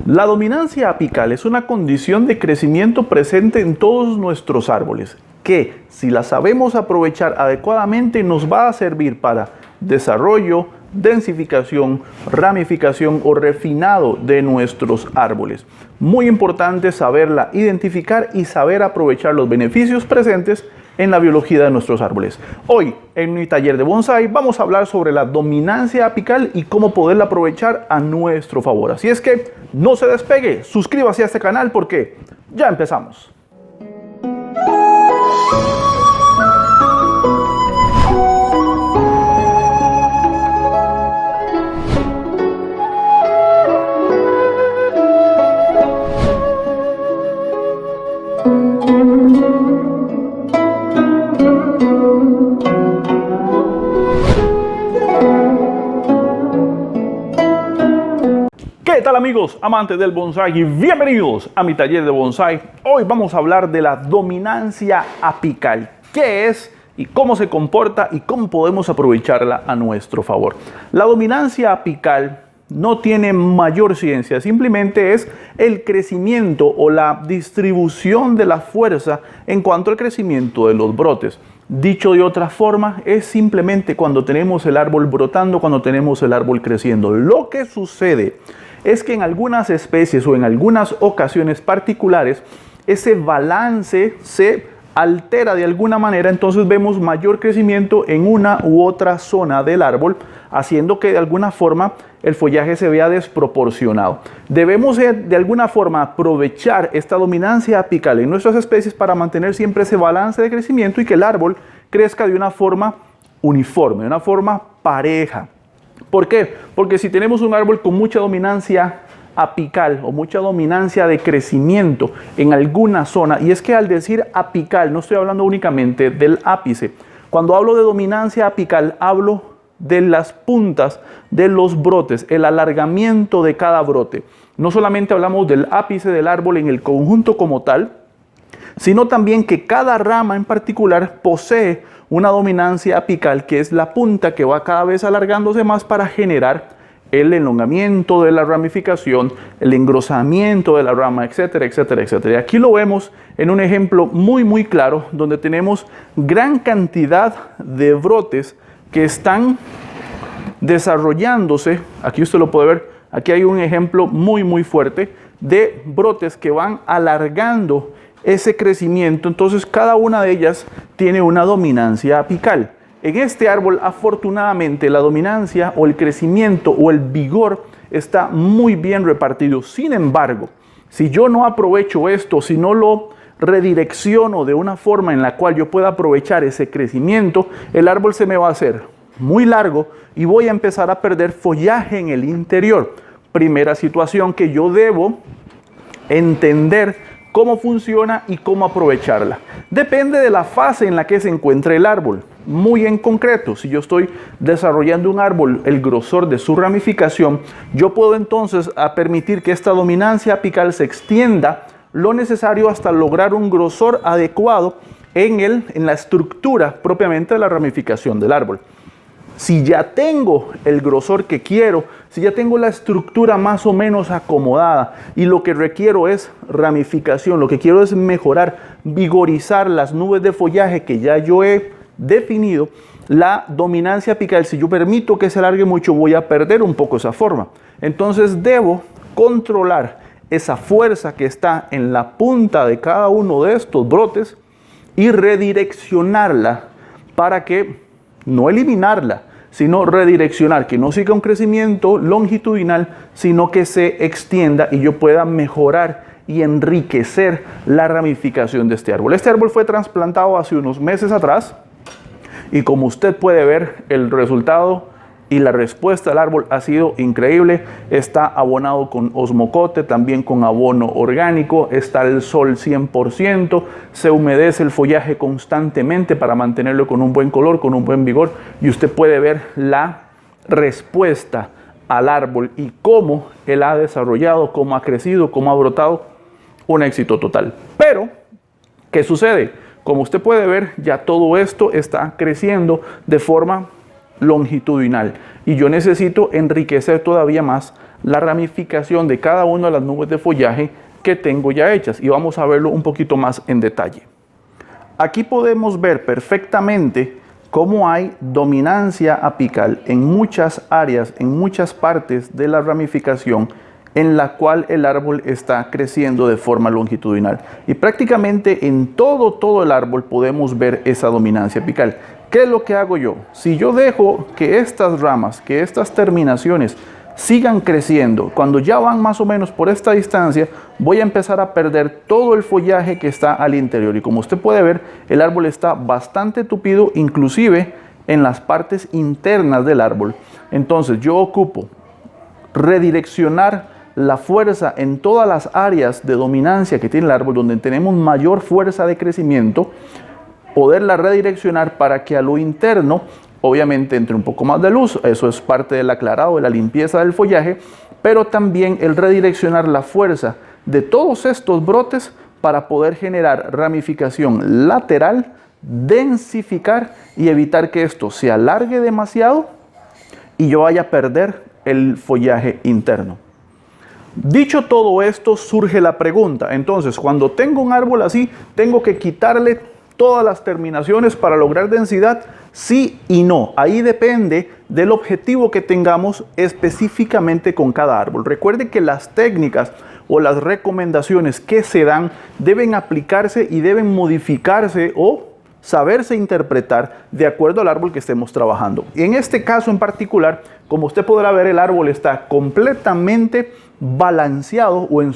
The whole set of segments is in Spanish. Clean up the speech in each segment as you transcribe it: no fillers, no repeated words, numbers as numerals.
La dominancia apical es una condición de crecimiento presente en todos nuestros árboles, que si la sabemos aprovechar adecuadamente nos va a servir para desarrollo, densificación, ramificación o refinado de nuestros árboles. Muy importante saberla identificar y saber aprovechar los beneficios presentes en la biología de nuestros árboles. Hoy, en mi taller de bonsái, vamos a hablar sobre la dominancia apical y cómo poderla aprovechar a nuestro favor. Así es que no se despegue, suscríbase a este canal porque ya empezamos. ¿Qué tal amigos, amantes del bonsái y bienvenidos a mi taller de bonsái? Hoy vamos a hablar de la dominancia apical. ¿Qué es y cómo se comporta y cómo podemos aprovecharla a nuestro favor? La dominancia apical no tiene mayor ciencia, simplemente es el crecimiento o la distribución de la fuerza en cuanto al crecimiento de los brotes. Dicho de otra forma, es simplemente cuando tenemos el árbol brotando, cuando tenemos el árbol creciendo. Lo que sucede es que en algunas especies o en algunas ocasiones particulares, ese balance se altera de alguna manera, entonces vemos mayor crecimiento en una u otra zona del árbol, haciendo que de alguna forma el follaje se vea desproporcionado. Debemos de alguna forma aprovechar esta dominancia apical en nuestras especies para mantener siempre ese balance de crecimiento y que el árbol crezca de una forma uniforme, de una forma pareja. ¿Por qué? Porque si tenemos un árbol con mucha dominancia apical o mucha dominancia de crecimiento en alguna zona, y es que al decir apical no estoy hablando únicamente del ápice. Cuando hablo de dominancia apical hablo de las puntas de los brotes, el alargamiento de cada brote. No solamente hablamos del ápice del árbol en el conjunto como tal, sino también que cada rama en particular posee una dominancia apical, que es la punta que va cada vez alargándose más para generar el elongamiento de la ramificación, el engrosamiento de la rama, etcétera, etcétera, etcétera. Y aquí lo vemos en un ejemplo muy claro, donde tenemos gran cantidad de brotes que están desarrollándose. Aquí usted lo puede ver, aquí hay un ejemplo muy fuerte de brotes que van alargando ese crecimiento. Entonces cada una de ellas tiene una dominancia apical. En este árbol, afortunadamente, la dominancia o el crecimiento o el vigor está muy bien repartido. Sin embargo, si yo no aprovecho esto, si no lo redirecciono de una forma en la cual yo pueda aprovechar ese crecimiento, el árbol se me va a hacer muy largo y voy a empezar a perder follaje en el interior. Primera situación que yo debo entender cómo funciona y cómo aprovecharla. Depende de la fase en la que se encuentre el árbol. Muy en concreto, si yo estoy desarrollando un árbol, el grosor de su ramificación, yo puedo entonces permitir que esta dominancia apical se extienda lo necesario hasta lograr un grosor adecuado en la estructura propiamente de la ramificación del árbol. Si ya tengo el grosor que quiero, si ya tengo la estructura más o menos acomodada y lo que requiero es ramificación, lo que quiero es mejorar, vigorizar las nubes de follaje que ya yo he definido, la dominancia apical, si yo permito que se alargue mucho, voy a perder un poco esa forma. Entonces debo controlar esa fuerza que está en la punta de cada uno de estos brotes y redireccionarla para que no eliminarla, sino redireccionar, que no siga un crecimiento longitudinal, sino que se extienda y yo pueda mejorar y enriquecer la ramificación de este árbol. Este árbol fue trasplantado hace unos meses atrás y como usted puede ver, el resultado y la respuesta del árbol ha sido increíble. Está abonado con osmocote, también con abono orgánico, está al sol 100%, se humedece el follaje constantemente para mantenerlo con un buen color, con un buen vigor, y usted puede ver la respuesta al árbol y cómo él ha desarrollado, cómo ha crecido, cómo ha brotado. Un éxito total. Pero, ¿qué sucede? Como usted puede ver, ya todo esto está creciendo de forma longitudinal y yo necesito enriquecer todavía más la ramificación de cada una de las nubes de follaje que tengo ya hechas, y vamos a verlo un poquito más en detalle. Aquí podemos ver perfectamente cómo hay dominancia apical en muchas áreas, en muchas partes de la ramificación en la cual el árbol está creciendo de forma longitudinal. Y prácticamente en todo el árbol podemos ver esa dominancia apical. ¿Qué es lo que hago yo? Si yo dejo que estas ramas, que estas terminaciones sigan creciendo, cuando ya van más o menos por esta distancia, voy a empezar a perder todo el follaje que está al interior. Y como usted puede ver, el árbol está bastante tupido, inclusive en las partes internas del árbol. Entonces yo ocupo redireccionar la fuerza en todas las áreas de dominancia que tiene el árbol, donde tenemos mayor fuerza de crecimiento, poderla redireccionar para que a lo interno obviamente entre un poco más de luz. Eso es parte del aclarado, de la limpieza del follaje, pero también el redireccionar la fuerza de todos estos brotes para poder generar ramificación lateral, densificar y evitar que esto se alargue demasiado y yo vaya a perder el follaje interno. Dicho todo esto, surge la pregunta, entonces cuando tengo un árbol así, ¿tengo que quitarle todas las terminaciones para lograr densidad? Sí y no. Ahí depende del objetivo que tengamos específicamente con cada árbol. Recuerde que las técnicas o las recomendaciones que se dan deben aplicarse y deben modificarse o saberse interpretar de acuerdo al árbol que estemos trabajando. Y en este caso en particular, como usted podrá ver, el árbol está completamente balanceado, o en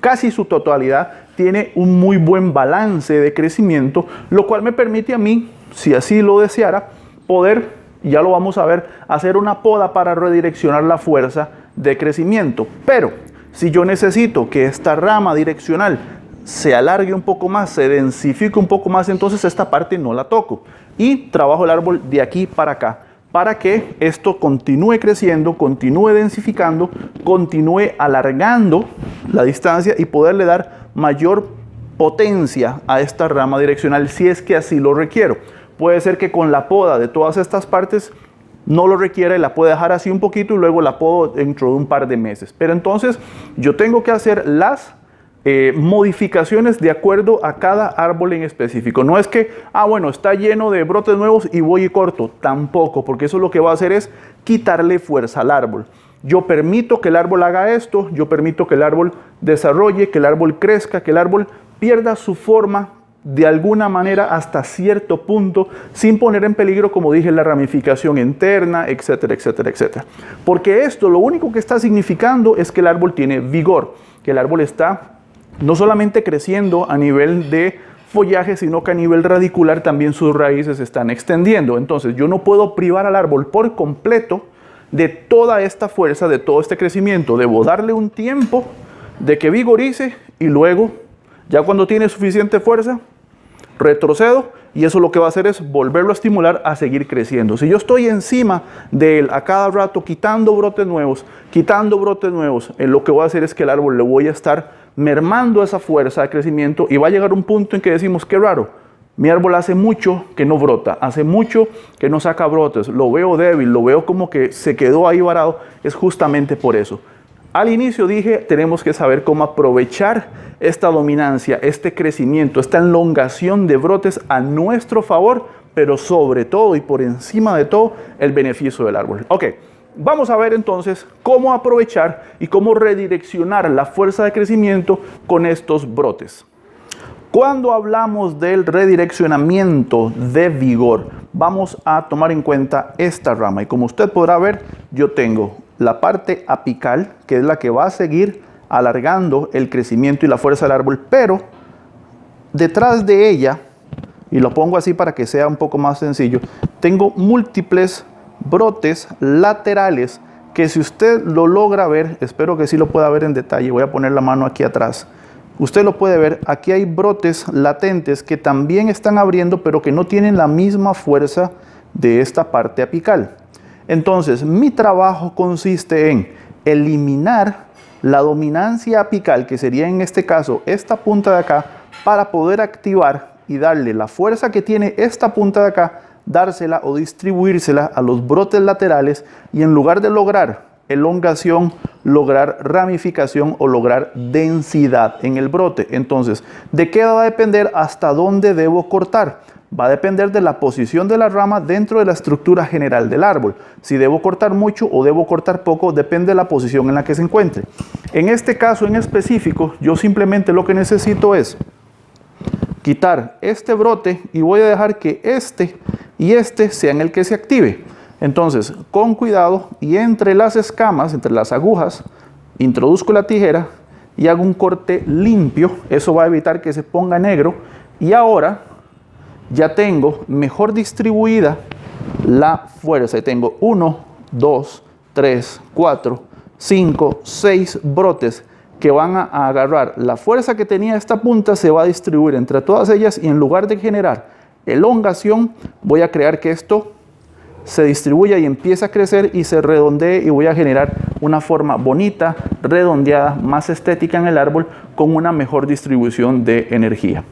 casi su totalidad tiene un muy buen balance de crecimiento, lo cual me permite a mí, si así lo deseara, poder, ya lo vamos a ver, hacer una poda para redireccionar la fuerza de crecimiento. Pero si yo necesito que esta rama direccional se alargue un poco más, se densifique un poco más, entonces esta parte no la toco y trabajo el árbol de aquí para acá, para que esto continúe creciendo, continúe densificando, continúe alargando la distancia y poderle dar mayor potencia a esta rama direccional si es que así lo requiero. Puede ser que con la poda de todas estas partes no lo requiera y la puedo dejar así un poquito y luego la podo dentro de un par de meses. Pero entonces yo tengo que hacer las modificaciones de acuerdo a cada árbol en específico. No es que, bueno, está lleno de brotes nuevos y voy y corto. Tampoco, porque eso lo que va a hacer es quitarle fuerza al árbol. Yo permito que el árbol haga esto, yo permito que el árbol desarrolle, que el árbol crezca, que el árbol pierda su forma de alguna manera hasta cierto punto, sin poner en peligro, como dije, la ramificación interna, etcétera, etcétera, etcétera. Porque esto lo único que está significando es que el árbol tiene vigor, que el árbol está no solamente creciendo a nivel de follaje, sino que a nivel radicular también sus raíces se están extendiendo. Entonces yo no puedo privar al árbol por completo de toda esta fuerza, de todo este crecimiento. Debo darle un tiempo de que vigorice y luego, ya cuando tiene suficiente fuerza, retrocedo y eso lo que va a hacer es volverlo a estimular a seguir creciendo. Si yo estoy encima de él a cada rato quitando brotes nuevos, lo que voy a hacer es que el árbol le voy a estar mermando esa fuerza de crecimiento y va a llegar un punto en que decimos, qué raro, mi árbol hace mucho que no brota, hace mucho que no saca brotes, lo veo débil, lo veo como que se quedó ahí varado. Es justamente por eso. Al inicio dije, tenemos que saber cómo aprovechar esta dominancia, este crecimiento, esta elongación de brotes a nuestro favor, pero sobre todo y por encima de todo, el beneficio del árbol. Ok, vamos a ver entonces cómo aprovechar y cómo redireccionar la fuerza de crecimiento con estos brotes. Cuando hablamos del redireccionamiento de vigor, vamos a tomar en cuenta esta rama. Y como usted podrá ver, yo tengo la parte apical, que es la que va a seguir alargando el crecimiento y la fuerza del árbol, pero detrás de ella, y lo pongo así para que sea un poco más sencillo, tengo múltiples brotes laterales que si usted lo logra ver, espero que sí lo pueda ver en detalle, voy a poner la mano aquí atrás. Usted lo puede ver, aquí hay brotes latentes que también están abriendo, pero que no tienen la misma fuerza de esta parte apical. Entonces, mi trabajo consiste en eliminar la dominancia apical, que sería en este caso esta punta de acá, para poder activar y darle la fuerza que tiene esta punta de acá, dársela o distribuírsela a los brotes laterales, y en lugar de lograr elongación, lograr ramificación o lograr densidad en el brote. Entonces, ¿de qué va a depender hasta dónde debo cortar? Va a depender de la posición de la rama dentro de la estructura general del árbol. Si debo cortar mucho o debo cortar poco, depende de la posición en la que se encuentre. En este caso en específico, yo simplemente lo que necesito es quitar este brote y voy a dejar que este y este sean el que se active. Entonces, con cuidado y entre las escamas, entre las agujas, introduzco la tijera y hago un corte limpio. Eso va a evitar que se ponga negro. Y ahora ya tengo mejor distribuida la fuerza. Y tengo 1, 2, 3, 4, 5, 6 brotes que van a agarrar la fuerza que tenía esta punta, se va a distribuir entre todas ellas y en lugar de generar elongación, voy a crear que esto se distribuya y empiece a crecer y se redondee y voy a generar una forma bonita, redondeada, más estética en el árbol con una mejor distribución de energía.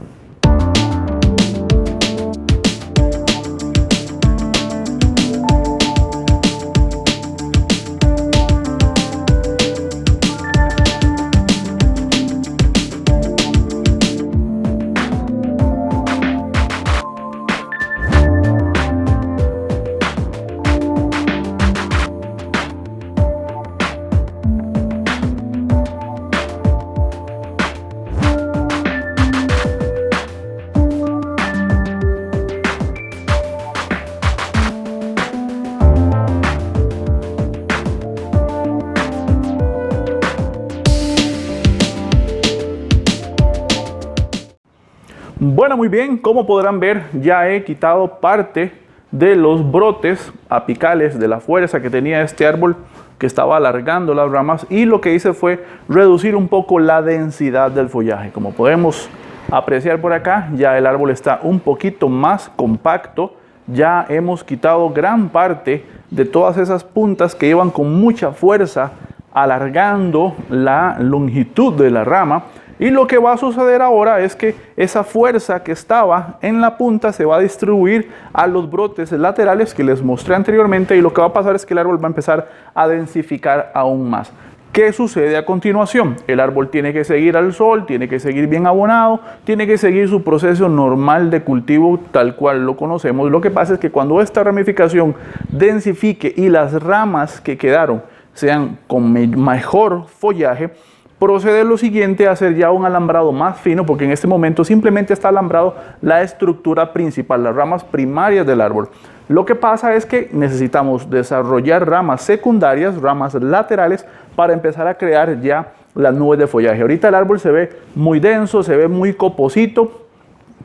Bueno, muy bien, como podrán ver, ya he quitado parte de los brotes apicales de la fuerza que tenía este árbol que estaba alargando las ramas, y lo que hice fue reducir un poco la densidad del follaje. Como podemos apreciar por acá, ya el árbol está un poquito más compacto. Ya hemos quitado gran parte de todas esas puntas que iban con mucha fuerza alargando la longitud de la rama. Y lo que va a suceder ahora es que esa fuerza que estaba en la punta se va a distribuir a los brotes laterales que les mostré anteriormente, y lo que va a pasar es que el árbol va a empezar a densificar aún más. ¿Qué sucede a continuación? El árbol tiene que seguir al sol, tiene que seguir bien abonado, tiene que seguir su proceso normal de cultivo tal cual lo conocemos. Lo que pasa es que cuando esta ramificación densifique y las ramas que quedaron sean con mejor follaje, procede lo siguiente a hacer ya un alambrado más fino, porque en este momento simplemente está alambrado la estructura principal, las ramas primarias del árbol. Lo que pasa es que necesitamos desarrollar ramas secundarias, ramas laterales, para empezar a crear ya las nubes de follaje. Ahorita el árbol se ve muy denso, se ve muy coposito,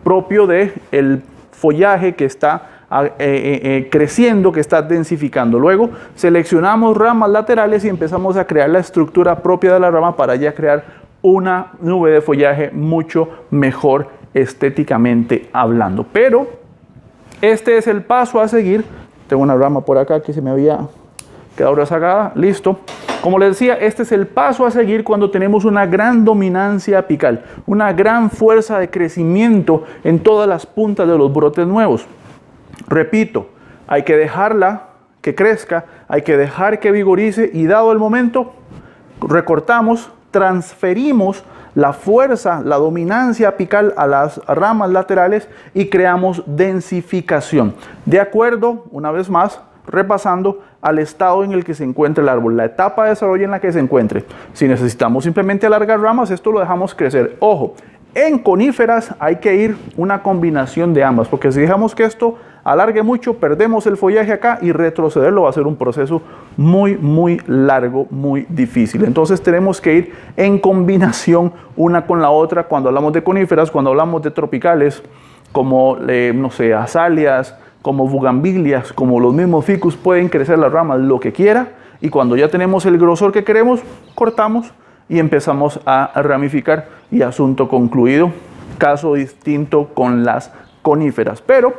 propio del follaje que está creciendo, que está densificando. Luego seleccionamos ramas laterales y empezamos a crear la estructura propia de la rama para ya crear una nube de follaje mucho mejor estéticamente hablando. Pero este es el paso a seguir. Tengo una rama por acá que se me había quedado rezagada. Listo. Como les decía, este es el paso a seguir cuando tenemos una gran dominancia apical, una gran fuerza de crecimiento en todas las puntas de los brotes nuevos. Repito, hay que dejarla que crezca, hay que dejar que vigorice, y dado el momento, recortamos, transferimos la fuerza, la dominancia apical a las ramas laterales y creamos densificación. De acuerdo, una vez más, repasando al estado en el que se encuentra el árbol, la etapa de desarrollo en la que se encuentre. Si necesitamos simplemente alargar ramas, esto lo dejamos crecer. Ojo, en coníferas hay que ir una combinación de ambas, porque si dejamos que esto alargue mucho, perdemos el follaje acá, y retrocederlo va a ser un proceso muy largo, muy difícil. Entonces tenemos que ir en combinación una con la otra cuando hablamos de coníferas. Cuando hablamos de tropicales, como no sé, azaleas, como bugambilias, como los mismos ficus, pueden crecer las ramas lo que quiera, y cuando ya tenemos el grosor que queremos, cortamos y empezamos a ramificar, y asunto concluido. Caso distinto con las coníferas, pero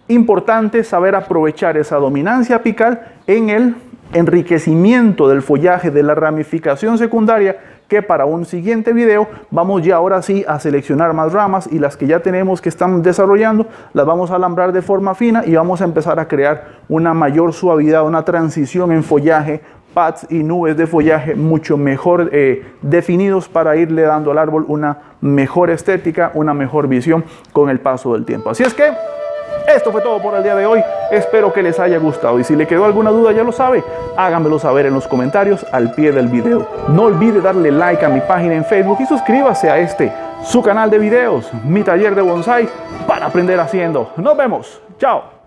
importante saber aprovechar esa dominancia apical en el enriquecimiento del follaje, de la ramificación secundaria, que para un siguiente video vamos ya ahora sí a seleccionar más ramas, y las que ya tenemos que están desarrollando las vamos a alambrar de forma fina y vamos a empezar a crear una mayor suavidad, una transición en follaje pads y nubes de follaje mucho mejor definidos para irle dando al árbol una mejor estética, una mejor visión con el paso del tiempo. Así es que esto fue todo por el día de hoy. Espero que les haya gustado y si le quedó alguna duda, ya lo sabe, háganmelo saber en los comentarios al pie del video. No olvide darle like a mi página en Facebook y suscríbase a su canal de videos, Mi Taller de Bonsai, para aprender haciendo. Nos vemos. Chao.